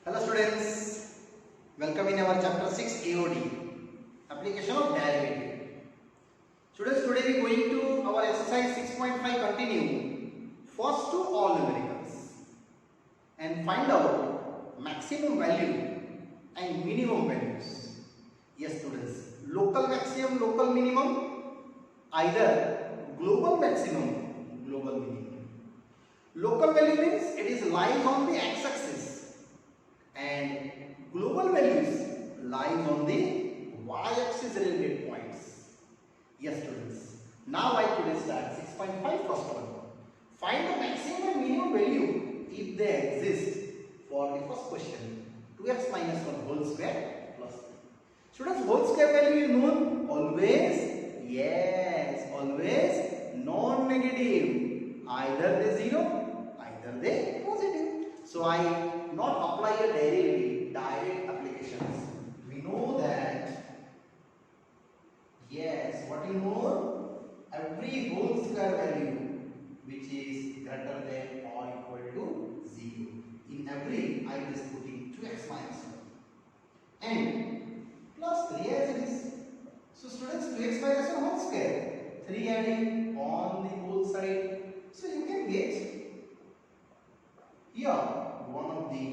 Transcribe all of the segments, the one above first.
Hello students, welcome in our chapter 6 AOD, application of derivative. Students, today we are going to our exercise 6.5 continue, first to all numericals and find out maximum value and minimum values. Yes students, local maximum, local minimum, either global maximum, global minimum. Local value means it is lies on the x-axis and global values lies on the y-axis related points. Yes students, now I today start 6.5 first one. Find the maximum and minimum value if they exist for the first question, 2x minus 1 whole square plus 3. Students, whole square value is known always, yes, always non-negative, either they 0, either they positive. So I not apply a derivative, direct applications. We know that, yes, what you know, every whole square value which is greater than or equal to 0. In every, I just putting 2x minus 1 and plus 3 as it is. So students, 2x minus 1 whole square, 3 adding on the whole side. So you can get here one of the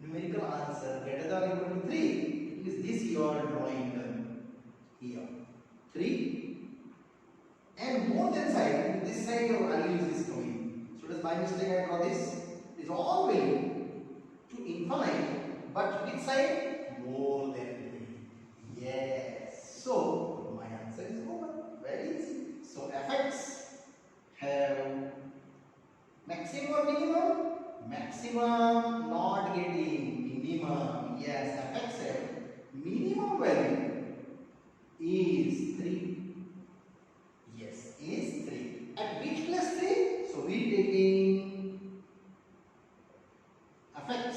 numerical answer greater than or equal to 3. It means this you are drawing here 3 and more than side, this side your value is coming. So that's by mistake I draw this. Is all value to infinite, but which side? More than 3. Yes. So my answer is over. Very easy. So fx have maximum or minimum? Maximum not getting minimum. Yes, fx have minimum value is 3. Yes, is 3. At which place 3? So we taking fx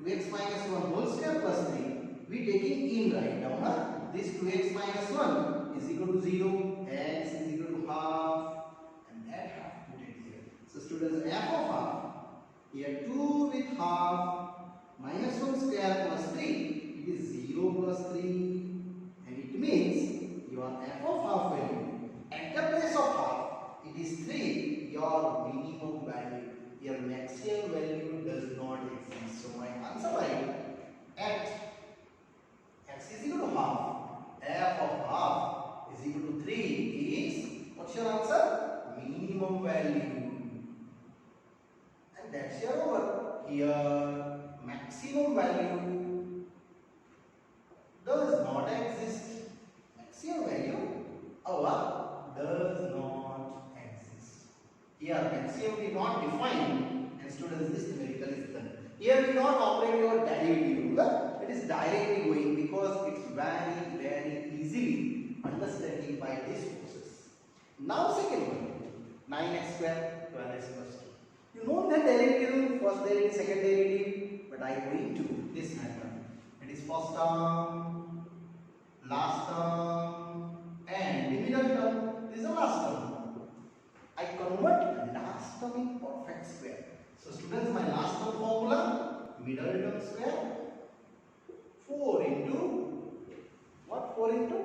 2x minus 1 whole square plus 3. We taking in right now. Huh? This 2x minus 1 is equal to 0. X is equal to half. And that half put it here. So students, f of half. Here 2 with half minus 1 square plus 3. It is 0 plus 3. And it means your f of half value at the place of half, it is 3, your minimum value. Your maximum value does not exist. So my answer right at x is equal to half, f of half is equal to 3 is, what's your answer? Minimum value. And that's your over. Here maximum value does not exist. Maximum value does not exist. Here maximum we not define, and students this numerical is done. Here we not operate your derivative rule. It is directly going because it's very easily understanding by this process. Now second one, 9x square 12x plus 2. You know that derivative rule, first derivative, second derivative, but I am going to this method. It is first term, last term, and the middle term. This is the last term. I convert last term in perfect square. So students, my last term formula, middle term square, 4 into what? 4 into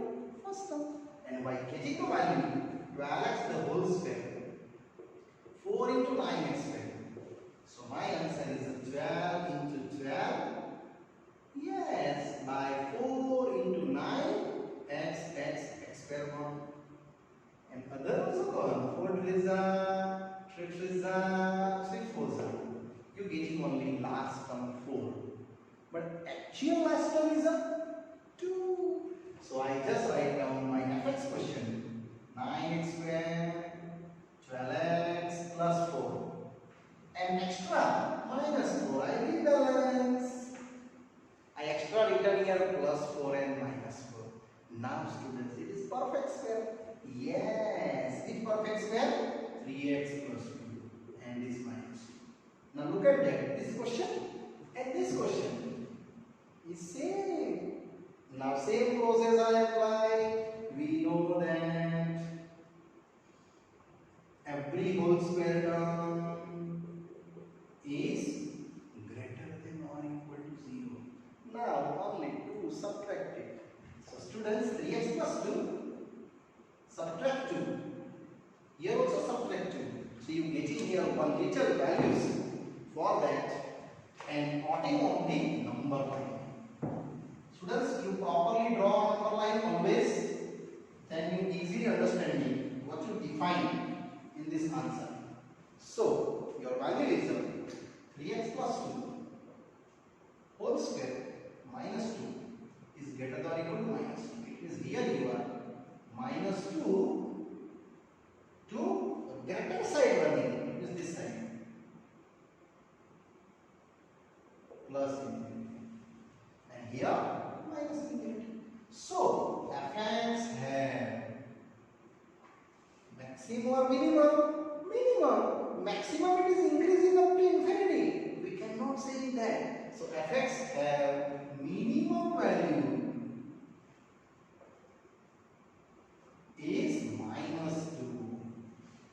first term. And by getting the value, 12x the whole square, 4 into 9x square. So my answer is 12 into 12. Yes, by 4 into 9, x square 1. And other also gone. 4 triza, 3 triza, 6 4za. You getting only last term 4. But actual last term is a 2. So I just write down my fx question. 9x square, 12x plus 4. And extra minus 4. I rebalance. I extra written here plus 4 and minus 4. Now students, it is perfect square. Yes, it's perfect square. 3x plus 2 and this minus 2. Now look at that. This question and this question is same. Now same process I apply. We know that every whole square term is greater than getting here one little values for that and plotting on the number line. Students, you properly draw number line always, then you easily understanding what you define in this answer. So your value is 3x plus 2 whole square minus 2 is greater than or equal to minus 2. It means here you are minus 2 to the greater side running, it is this side, plus infinity, and here minus infinity. So fx have maximum or minimum? Minimum. Maximum it is increasing up to infinity. We cannot say that. So fx have minimum value is minus 2.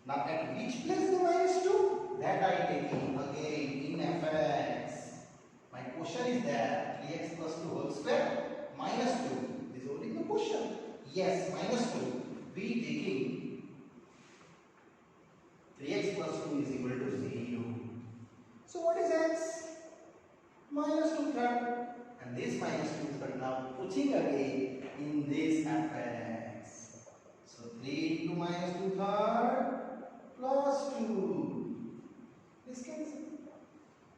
Now at which place the minus 2? That I take in again in fx. My question is that 3x plus 2 whole square minus 2. This is only the question. Yes, minus 2. We taking 3x plus 2 is equal to 0. So what is x? Minus 2 third. And this minus 2 third now putting again in this fx. So 3 into minus 2 third plus 2. This cancel.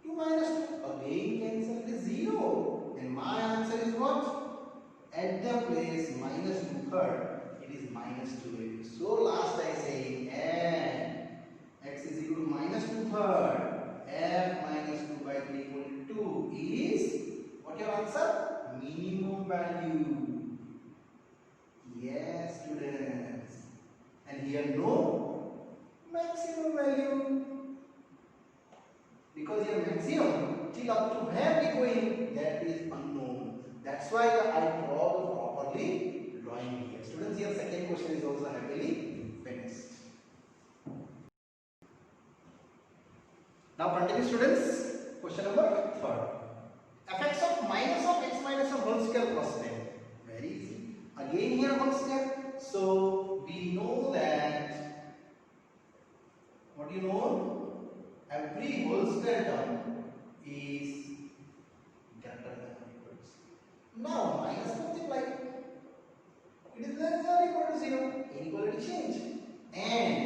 2 minus 2 again cancel. It is 0. And my answer is what? At the place minus 2 third, it is minus 2. So last I say and x is equal to minus 2 third. F minus 2 by 3 equal to 2 is what your answer? Minimum value. Yes, students. And here no maximum value. Because your maximum till up to where we going, that is unknown. That's why I draw the properly drawing here. Students, here second question is also happily finished. Now continue students. Question number 3. Fx of minus of x minus of whole square plus 10. Very easy. Again here whole square. So we know that, what do you know? Every whole square term is greater than or equal to 0. Now minus multiply. It is less than or equal to 0. Inequality change. And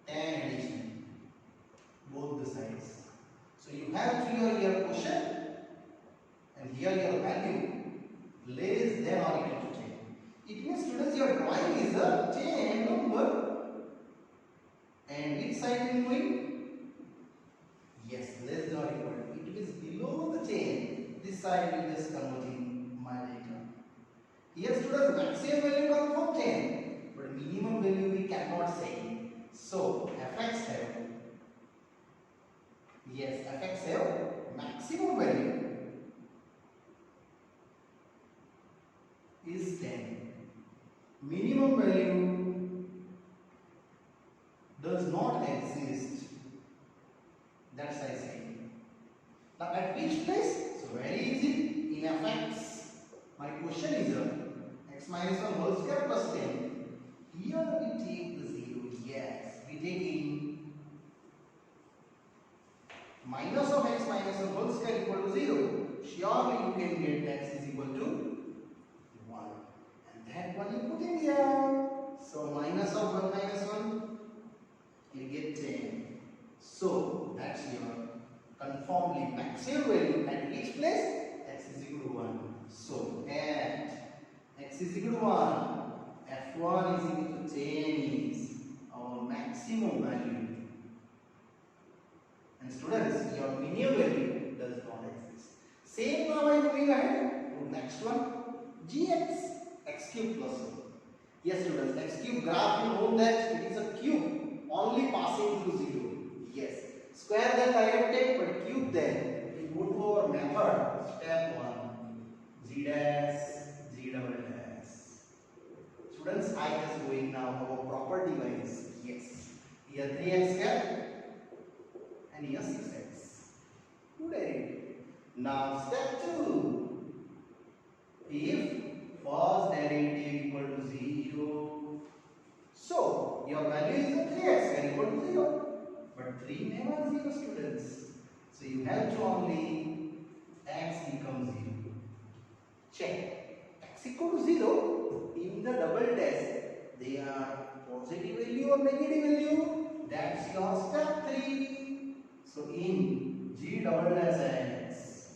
10 addition. Both the sides. So you have here question and here your value less than or equal to 10. It means students your drawing is a 10 number. And which side is going? Yes, less than or equal to. It is below the 10. This side will just converting my data. Here students maximum value comes from 10. But minimum value we cannot say. So fx have, yes, fx have maximum value is 10. Minimum value does not exist. That's I say. Now at which place? So very easy. In fx, my question is x minus 1 whole square plus 10. Here we take the 0. Yes, we take in minus of x minus 1 whole square equal to 0. Surely you can get x is equal to 1. And that one you put in here. So minus of 1 minus 1, you get 10. So that's your conformly maximum value at each place x is equal to 1. So at x is equal to 1, f1 is equal to 10 is our maximum value. And students, your minimum value does not exist. Same now I am moving ahead to next one, gx, x cube plus 1. Yes students, x cube graph you know that it is a cube only passing through 0. Yes, square that I have taken but cube then. We go to our method, step 1, z dash, z double dash. Students, I is going now our proper device. Yes, here 3x square and here 6x. Good idea. Now step 2. If first derivative equal to 0, so your value is 3x square equal to 0. 3 never 0 students. So you have to only x becomes 0. Check. X equal to 0 in the double test. They are positive value or negative value. That's your step 3. So in G double dash x,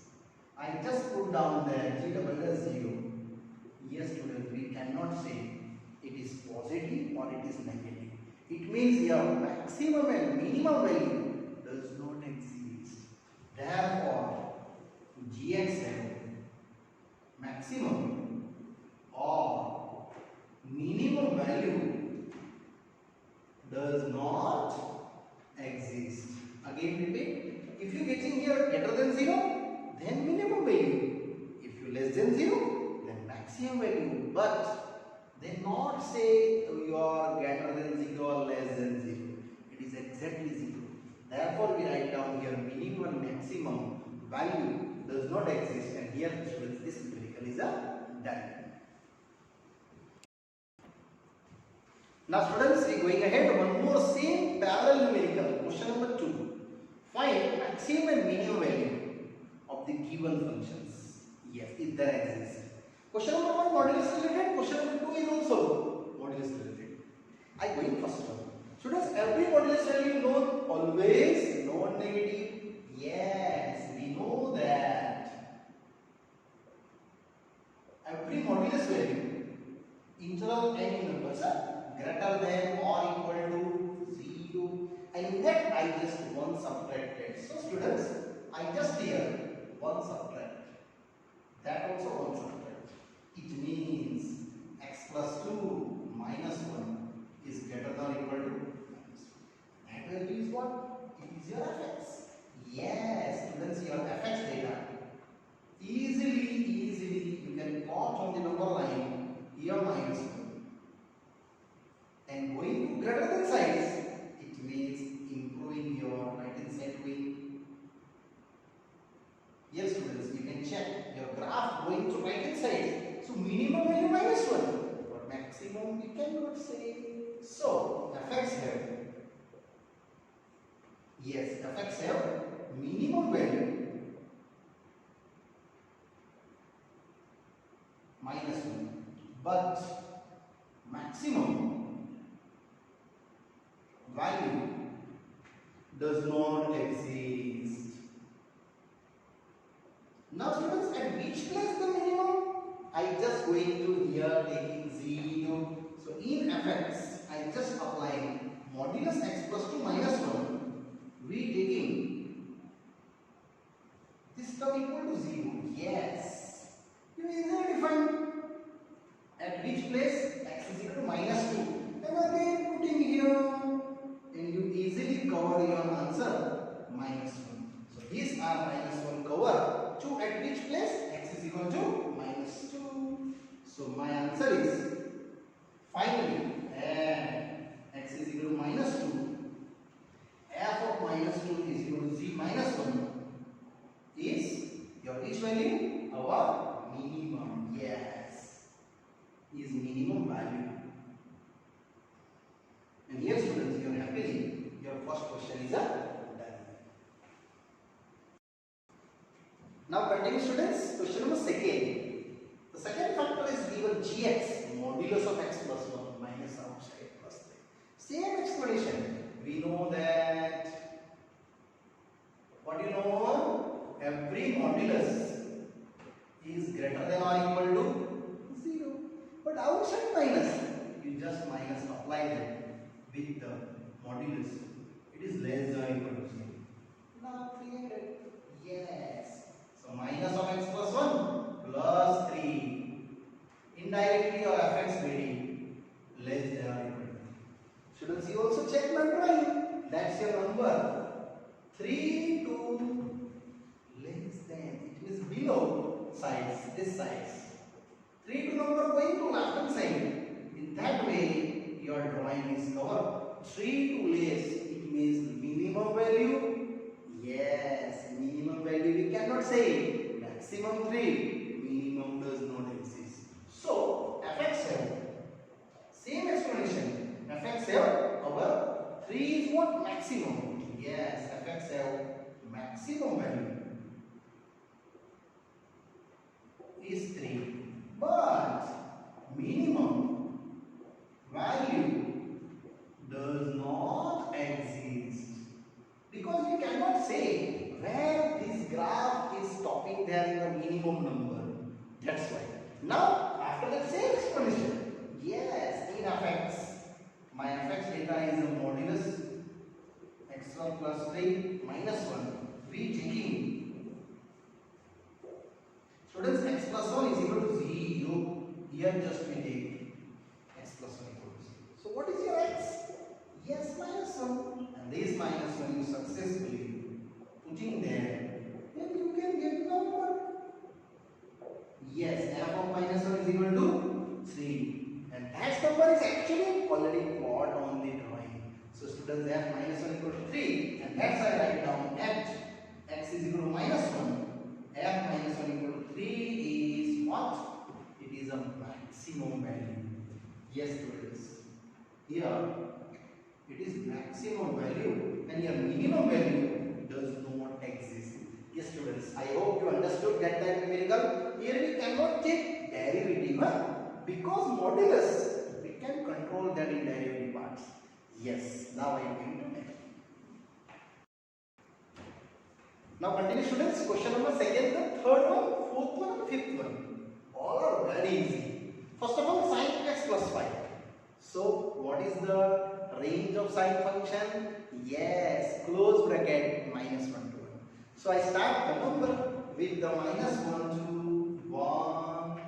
I just put down there G double dash 0. Yes students, we cannot say it is positive or it is negative. It means your maximum and minimum value does not exist. Therefore, GXL maximum or minimum value does not exist. Again repeat, if you getting here greater than 0, then minimum value. If you less than 0, then maximum value. But they not say you are greater than 0 or less than 0. It is exactly 0. Therefore, we write down here minimum and maximum value does not exist, and here students this numerical is done. Now students, we going ahead one more same parallel numerical. Question number 2. Find maximum and minimum value of the given functions. Yes, if there exists. Question number 1 modulus related. Question number 2 is also modulus related. I go in first one. Students, every modulus value known always non-negative. Yes, we know that. Every modulus value, integral any numbers are greater than or equal to 0. And in that I just 1 subtracted. So students, I just here 1 subtract. That also 1 subtract. It means x plus 2 minus 1 is greater than or equal to minus 1. That value is what? It is your fx. Yes, students, your fx data. Easily you can plot on the number line here minus 1. And going to greater than size, it means improving your right hand side wing. Yes, students, you can check your graph going to right hand side. So minimum value minus 1, but maximum we cannot say. So fx have, yes, fx have minimum value minus 1, but maximum value does not exist. Now students, at which place the minimum? I just going to here taking 0. So in fx, I just applying modulus x plus 2 minus 1. We taking this term equal to 0. Yes. You easily define at which place x is equal to minus 2. Then again putting here, and you easily cover your answer minus 1. So these are minus 1 cover. To at which place x is equal to minus 2. So my answer is finally x is equal to minus 2. F of minus 2 is equal to z minus 1 is your which value? Our minimum. Yes, is minimum value. And here students, you are happily your first question is done. Now continue students, question number 2. The second factor is given gx, modulus of x plus 1 minus outside plus 3. Same explanation. We know that, what do you know? Every modulus is greater than or equal to 0. But outside minus, you just minus apply that with the modulus. It is less than or equal to 0. Now created. Yes. So minus of x plus 1 plus 3. Indirectly your fx very less than or equal to 3. Students, you also check number. That's your number. 3 to less than. It is below size. This size. 3 to number going to left hand side. In that way, your drawing is covered. 3 to less. It means minimum value. Yes, minimum value we cannot say. Maximum 3. Minimum does not exist. So, fx have same explanation. Fx have our 3 is what? Maximum. Yes. maximum value is 3, but minimum value does not exist, because you cannot say where this graph is stopping there in the minimum number. That's why. Now, after that same explanation, yes, in fx, my fx data is a modulus x1 plus 3 minus 1. We taking students x plus 1 is equal to 0. Here just we take x plus 1 equal to 0. So what is your x? Yes, minus 1. And this minus 1 you successfully putting there, then you can get number. Yes, f of minus 1 is equal to 3. And that number is actually already plot on the drawing. So students, f minus 1 equal to 3. And that's why I write down x is equal to minus 1. F minus 1 equal to 3 is what? It is a maximum value. Yes students. Here it is maximum value and your minimum value does not exist. Yes students, I hope you understood that type numerical. Here we cannot take derivative, because modulus we can control that in derivative parts. Yes, now I am going to make. Now continue students, question number second, the third one, fourth one and fifth one. All are very easy. First of all, sin x plus 5. So what is the range of sine function? Yes, close bracket minus 1 to 1. So I start the number with the minus 1 to 1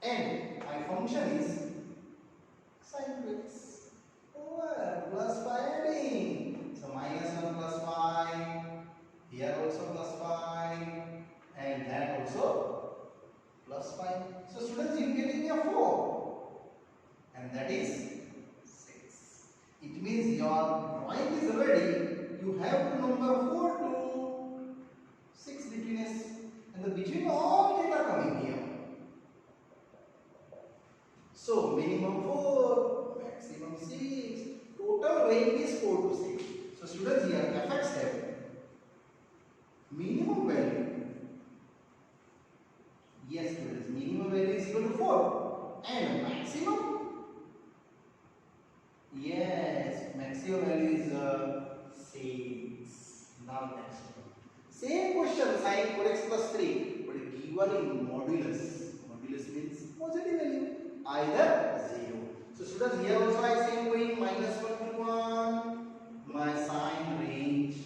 and my function is sin 2x over plus 5 adding. So minus 1 plus 5, here also plus 5 and that also plus 5. So students, you getting a 4 and that is 6. It means your drawing is ready. You have to number 4 to 6 between us, and the between all data coming here. So minimum 4, maximum 6, total range is 4 to 6. So students, here fx have minimum value. Yes students, minimum value is equal to 4 and maximum. Yes, maximum value is 6. Now next one. Same question, sin 4x plus 3, but given in modulus. Modulus means positive value, either 0. So students, here also I say going minus 1 to 1. My sign range.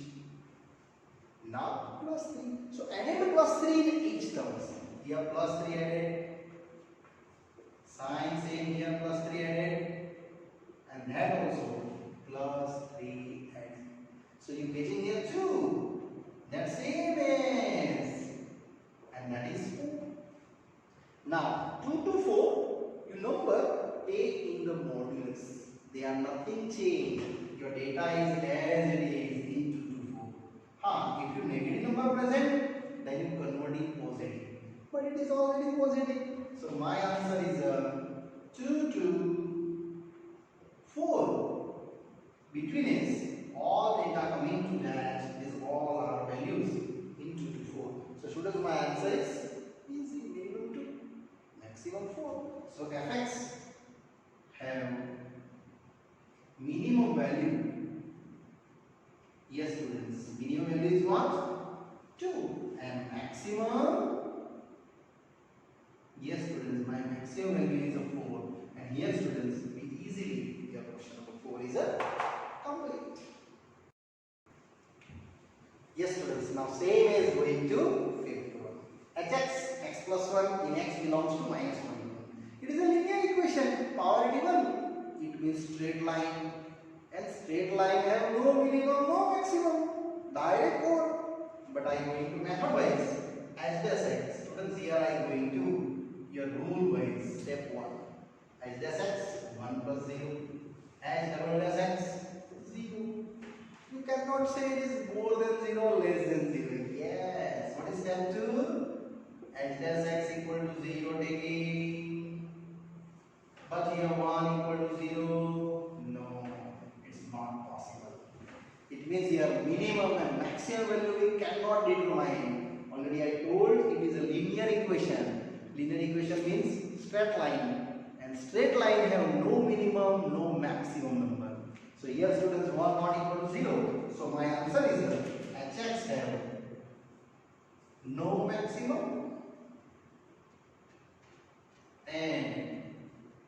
Now plus 3. So added plus 3 in each terms. Here plus 3 added. Sign same here plus 3 added. And that also plus 3 added. So you getting here 2. That same is. And that is 4. Now 2 to 4, you number take in the modulus. They are nothing changed. Your data is as it is in 2 to 4. If you negative number present, then you convert in positive. But it is already positive. So my answer is 2 to 4. Between is all data coming to that is all our values in 2 to 4. So students, my answer is easy, minimum 2, maximum 4. So fx have minimum value. Yes students, minimum value is what? 2 and maximum. Yes students, my maximum value is a 4 and here students, we easily your question number 4 is a complete. Yes students, now same is going to fifth one. Hx, x plus 1 in x belongs to minus 1. It is a linear equation, power 81. It means straight line, and straight line have no minimum, no maximum, direct code. But I am going to method wise as dash x. Students, here I am going to your rule wise step 1. As dash x 1 plus 0, as double dash x 0. You cannot say it is more than 0 or less than 0. Yes. What is step 2? As dash x equal to 0 taking. But here 1 equal to 0. No, it's not possible. It means here minimum and maximum value we cannot determine. Already I told it is a linear equation. Linear equation means straight line, and straight line have no minimum, no maximum number. So here students 1 not equal to 0. So my answer is hx have no maximum and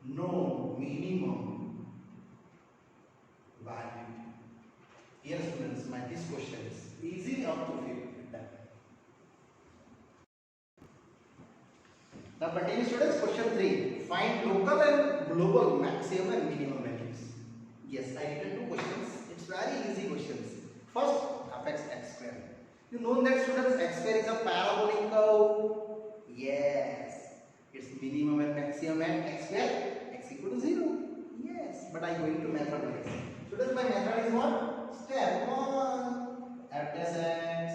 no minimum value. Here students, this question is easy up to figure. Now continue students, question 3. Find local and global maximum and minimum values. Yes, I written 2 questions. It's very easy questions. First, fx x square. You know that students, x square is a parabolic curve. Yes. Its minimum and maximum at x square, x equal to 0. Yes. But I am going to method wise. Students, my method is what? Step 1. F dash x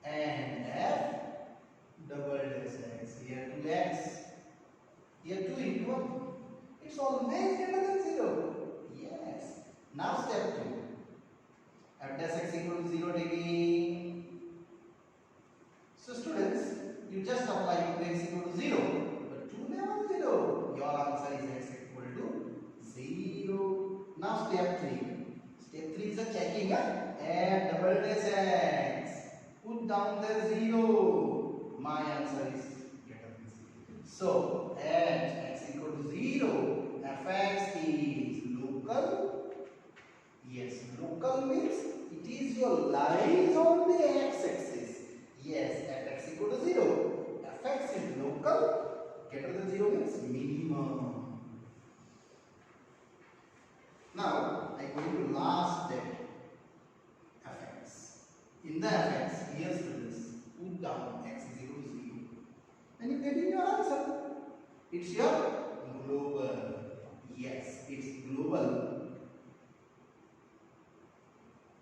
and f double dash x. Here 2x. Here 2 into 1. It's always greater than 0. Yes. Now step 2. F dash x equal to 0 taking. So students, you just apply x equal to 0. But 2 never 0. Your answer is x equal to 0. Now step 3. Step 3 is a checking. F double dash x. Put down the 0. My answer is greater than 0. So at x equal to 0, fx is local. Yes, local means it is your lies on the x-axis. Yes, at x equal to 0, fx is local. Greater than 0 means minimum. Now I go to last step. Fx. In the fx, here students, put down x is equal to 0. And you get in your answer. It's your global. Yes, it's global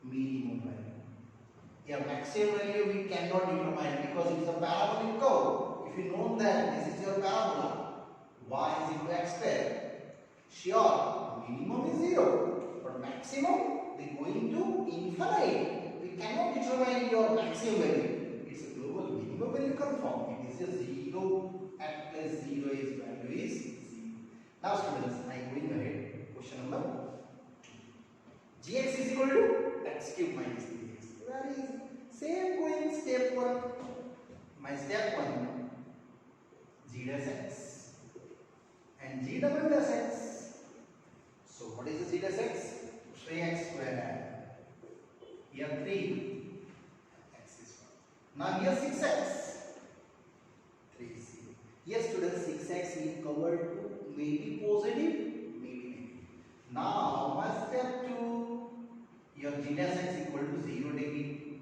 minimum value. Yeah, maximum value we cannot determine because it is a parabolic curve. If you know that this is your parabola, y is equal to x square. Sure, minimum is 0, but maximum they going to infinite. We cannot determine your maximum value. It's a global minimum value confirm. It is a 0 at plus 0 is value is 0. Now students, I am going ahead. Question number 2. Gx is equal to x cube minus 3x. Very easy. Same going step 1. My step 1, g dash x and g double dash x. So what is the g dash x? 3x square. Here 3. X is 1. Now here 6x. 3c. Yes students, 6x we covered to maybe positive, maybe negative. Now my step 2, your g dash x equal to 0 degree.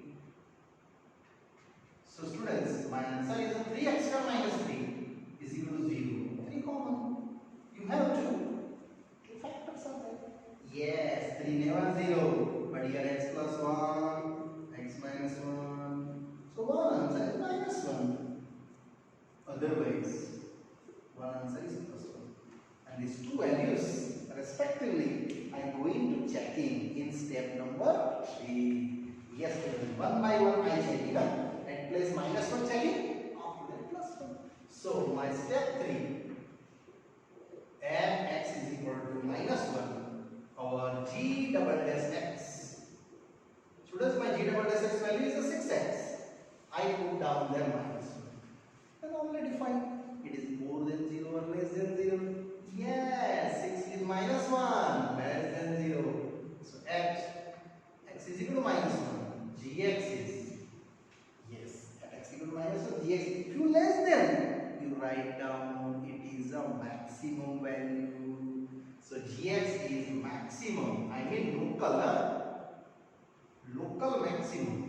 So students, my answer is 3x square minus 3 is equal to 0. 3 common. You have two factors are there. Yes, 3 never 0. But here x plus 1, x minus 1. So one answer is minus 1. Otherwise, one answer is plus 1. And these two values respectively, I am going to checking in step number 3. Yes, 1 by 1 I checking. At place minus 1 checking, after that plus 1. So my step 3, and x is equal to minus 1 over g double dash x. Students, my g double dash x value is a 6x. I put down there minus 1. And already fine. It is more than 0 or less than 0. Yes, 6 is minus 1, less than 0. So at x is equal to minus 1, gx is, yes, at x equal to minus 1, gx, if you less than, you write down it is a maximum value. So gx is maximum, I mean local maximum.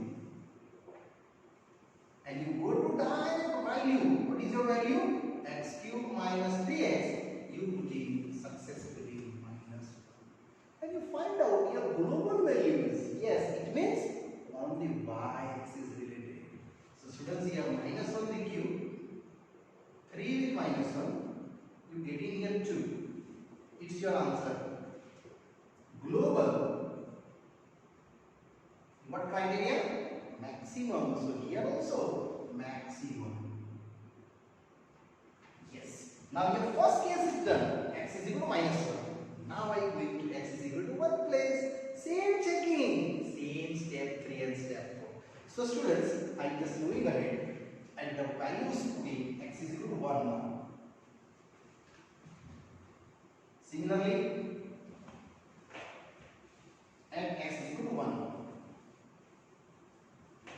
And you go to direct value. What is your value? X cube minus 3x. You put in successfully minus 1. And you find out your global values. Yes, it means only y-axis related. So students, here minus 1 the cube, 3 with minus 1, you get in here 2. It's your answer. Global here also maximum. Yes. Now your first case is done. X is equal to -1. Now I am going to x is equal to 1 place. Same checking. Same step 3 and step 4. So students, I am just moving ahead and the values putting x is equal to 1 now. Similarly, and x is equal to 1.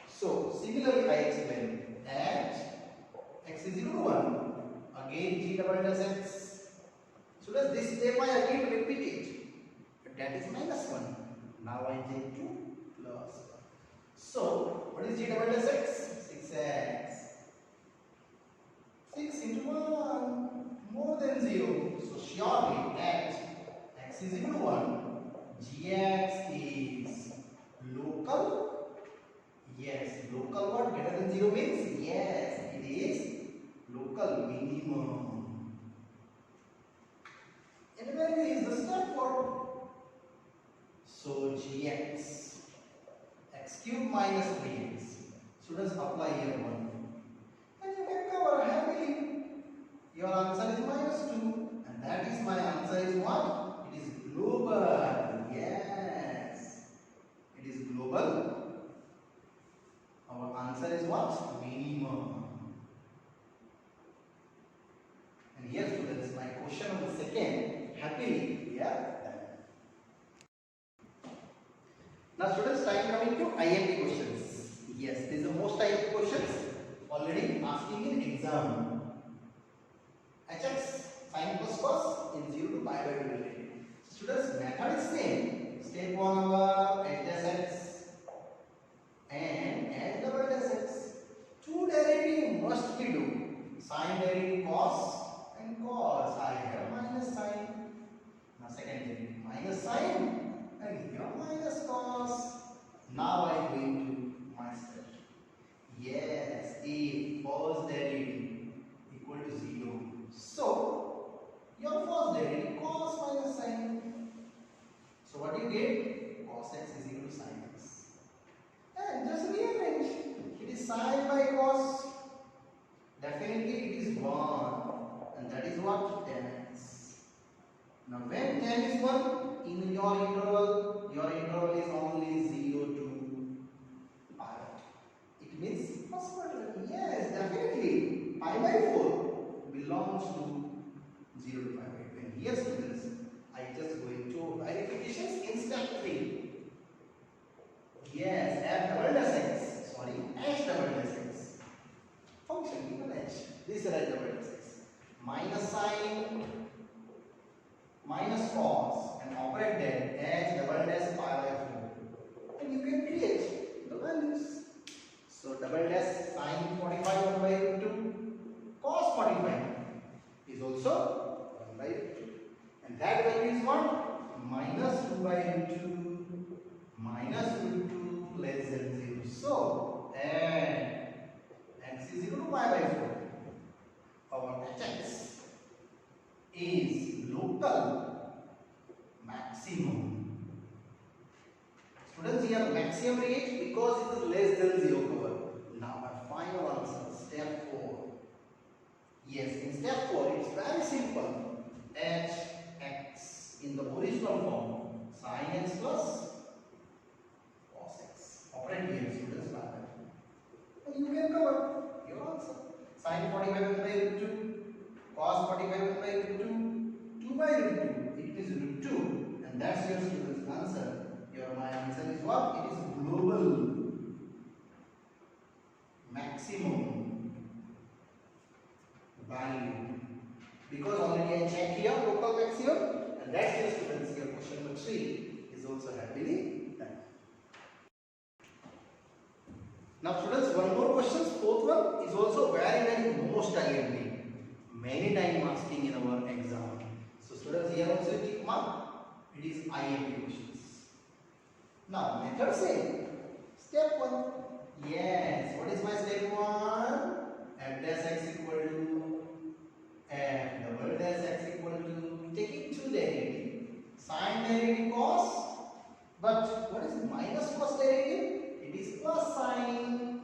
So, similarly I explain that x is equal to 1. Again g double dash x. So does this step I again repeat it. But that is -1. Now I take 2 plus 1. So, what is g double dash x? 6x. 6 into 1 more than 0. So surely at x is equal to 1, gx is local. Yes, local what? Greater than 0 means? Yes, it is local minimum. And where is the step for? So gx, x cube minus 3x. So let's apply here 1. And you can cover happily. Your answer is -2. And that is my answer is what? It is global. Yes. It is global. Our answer is what? Minimum. And here students, my question of the second, happily we are done. Now students, time coming to IMP questions. Yes, these are most IMP questions already asking in exam. Hx sin plus cos in 0 to pi by 2 related. Students, method is same. Step 1 over h dash x and h double dash x. Two derivative must be do. Sin derivative cos and cos. I have minus sin. Now second derivative minus sin and here minus cos. Now I am going to my step. Yes, if first derivative equal to 0. So, your first derivative cos minus sin. So, what do you get? Cos x is equal to sin x. And just rearrange. It is sin by cos. Definitely it is 1. And that is what? Tan x. Now, when tan is 1, in your interval is only 0 to pi. It means first quadrant. Yes, definitely. Pi by 4 belongs to 0 to pi by 2. And here students, I just go into verifications in step 3. Yes, f double dash x. Sorry, h double dash x. Function given h. This is h double dash x. Minus sin, minus cos, and operate that h double dash pi by 4. And you can create the values. So double dash sin 45 1 by root 2. Cos 45 is also 1 by root 2. And that value is what? Minus 2 by root 2 minus root 2 less than 0. So, and x is equal to pi by 4. Our hx is local maximum. Students, here maximum reach because it is less than 0 cover. Now, our final answer, step 4. Yes, in step 4, it's very simple. Hx in the original form, sin x plus cos x. Operate here, students. And you can cover your answer. Sin 45 by root 2, cos 45 by root 2, 2 by root 2. It is root 2. And that's your students' answer. My answer is what? It is global maximum value. Because already I checked here local maximum, and that's your students here. Question number 3 is also happily done. Now students, one more question. Fourth one is also very most IMP. Many time asking in our exam. So students, here also tick mark. It is IMP questions. Now, method same. Step 1. Yes. What is my step 1? F dash x equal to f double dash x equal to taking two derivative. Sin derivative cos. But what is minus cos derivative? It is plus sin.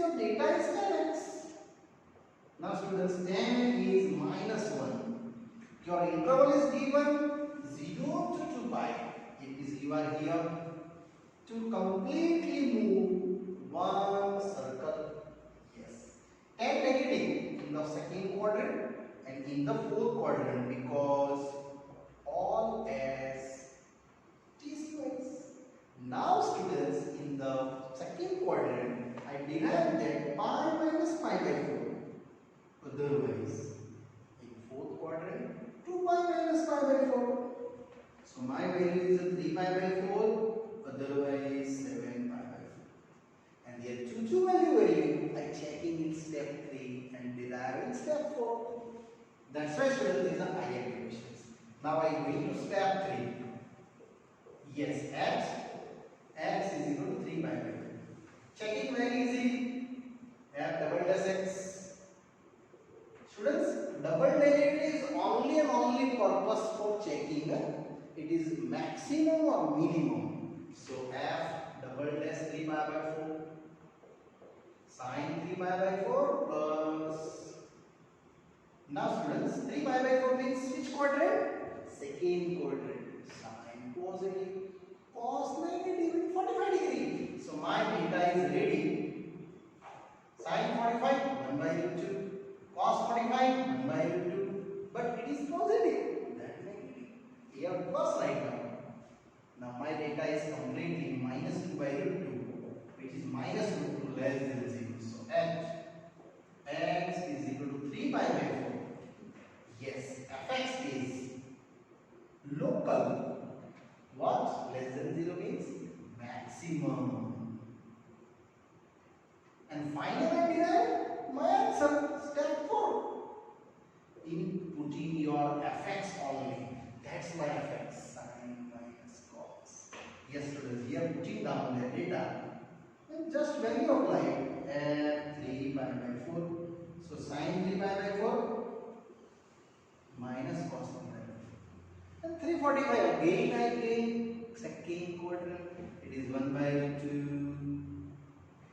your data is 10x. Now students, 10 is minus 1. Your interval is given 0 to 2 pi. It is you are here to completely move one circle. Yes. 10 negative in the second quadrant and in the fourth quadrant because all as t squares. Now students, in the second quadrant, I derived that pi minus pi by 4. Otherwise, in fourth quadrant, 2 pi minus pi by 4. So my value is 3 pi by 4, otherwise 7 pi by 4. And the two value I checking in step 3 and derive in step 4. That's why students, these are IIT questions. Now I am going to step 3. Yes, x is equal to 3 pi by 4. Checking very easy. F double dash x. Students, double derivative is only and only purpose for checking. It is maximum or minimum. So f double dash 3 pi by 4 sine 3 pi by 4 plus. Now students, 3 pi by 4 means which quadrant? Second quadrant. Sine positive, cos negative in 45 degree. So my data is ready. Sine 45, 1 by root 2. Cos 45, 1 by root 2. But it is positive. That negative. Here plus right now. Now my data is completely minus 2 by root 2, which is minus root 2 less than 0. So x is equal to 3 pi by 4. Yes, fx is local. What? Less than 0 means maximum. And finally I derive my answer, step 4. In putting your fx only. That's my fx, sine minus cos. Yes students, here putting down the data. And just value apply at 3 pi by 4. So sine 3 pi by 4 minus cos 3 pi by 4. And 345 again second quadrant. It is 1 by root 2.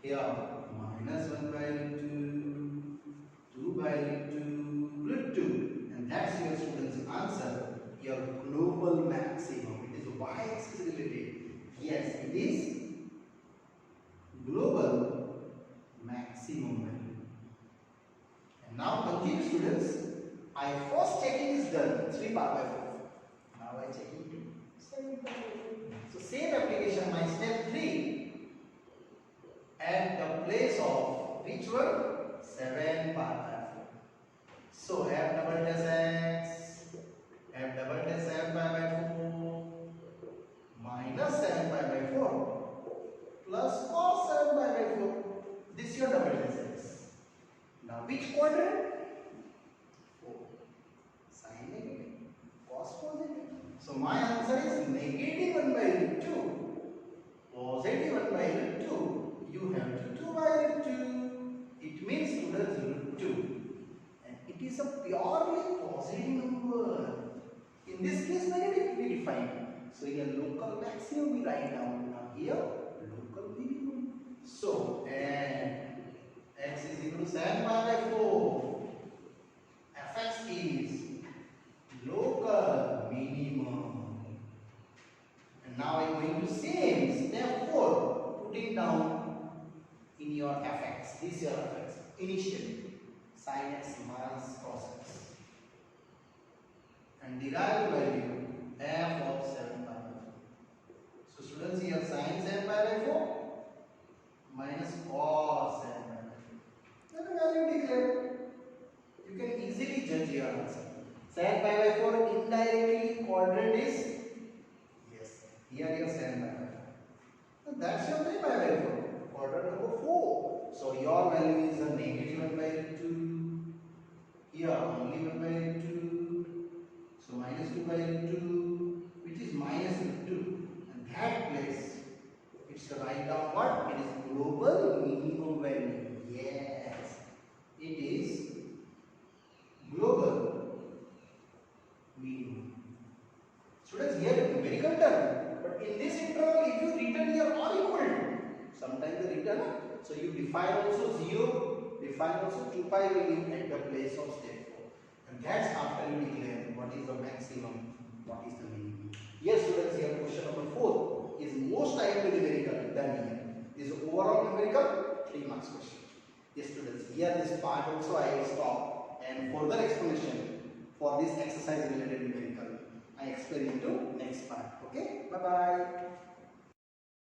Here minus 1 by root 2. 2 by root 2. And that's your students' answer. Your global maximum. It is y-axis related. Yes, it is global maximum value. And now continue students. I first checking is done 3 pi by 4. Now I checking 7 pi by 4. So same application, my step 3 at the place of which one? 7 pi by 4. So f double dash x, f double dash 7 pi by 4 minus 7 pi by 4 plus cos 7 pi by 4. This is your double dash x. Now which quadrant? 4. Sine negative, cos positive. So my answer is negative 1 by root 2, positive 1 by root 2. You have to 2 by root 2. It means students root 2. And it is a purely positive number. In this case, negative we define. So here local maximum we write down. Now here local minimum. So and x is equal to 7 pi by 4. Fx is local minimum. And now I am going to same step 4, putting down in your fx. This is your fx initially, sin x minus cos x, and derive value f of 7 pi by 4. So students, here sin 7 pi by 4 minus cos 7 pi by 4. Then the value declared. You can easily judge your answer. 7 pi by 4 indirectly quadrant is, yes, here your 7 pi by 4. So that's your 3 pi by 4. Quadrant number 4. So your value is a negative 1 by root 2. Here only 1 by root 2. So minus 2 by root 2, which is minus root 2. And that place, it's the write down what? It is global minimum value. Yes, it is global minimum. Students, here numerical term, but in this interval, if you written here or equal, sometimes the done. So you define also 0, define also 2 pi value at the place of step 4. And that's after you declare what is the maximum, what is the minimum. Yes students, here question number 4 is most type numerical done here. This is overall numerical 3 marks question. Yes students, here this part also I will stop, and further explanation for this exercise related numerical I explain into next part. Okay, bye bye.